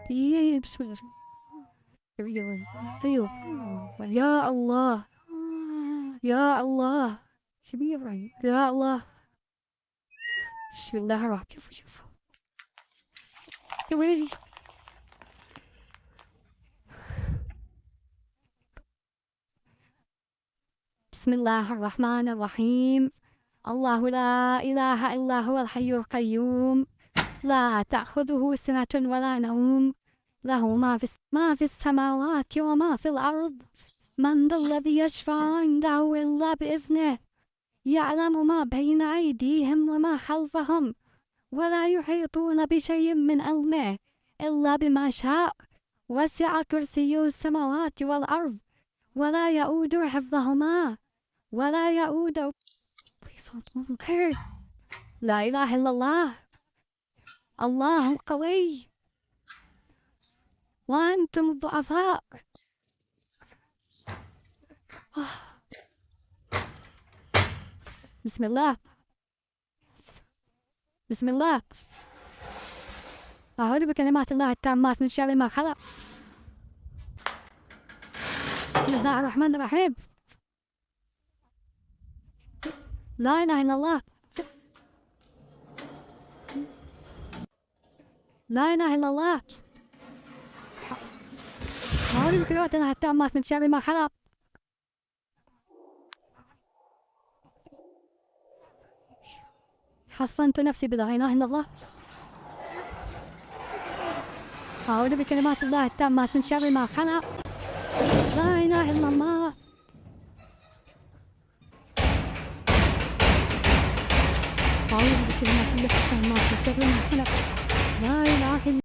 بسم الله. أيوه. يا الله. يا الله. كبيرة. يا الله. بسم الله الرحمن الرحيم. شوف يا ويلي. بسم الله الرحمن الرحيم. الله لا إله إلا هو الحي القيوم لا تأخذه سنة ولا نوم له ما في السماوات وما في الأرض من ذا الذي يشفع عنده إلا بإذنه يعلم ما بين أيديهم وما خلفهم ولا يحيطون بشيء من علمه إلا بما شاء وسع كرسيه السماوات والأرض ولا يؤود حفظهما ولا يؤود. لا إله إلا الله. الله القوي وأنتم الضعفاء. بسم الله. بسم الله. أعوذ بكلمات الله التامات من شر ما خلق. بسم الله الرحمن الرحيم. لا إله إلا الله. لا إله إلا الله. أعوذ بكلمات الله التامات من شر ما خلق. حصنت نفسي بلا إله إلا الله. أعوذ بكلمات الله التامات من شر ما خلق. لا إله إلا الله. أعوذ بكلمات الله التامات من شر ما خلق.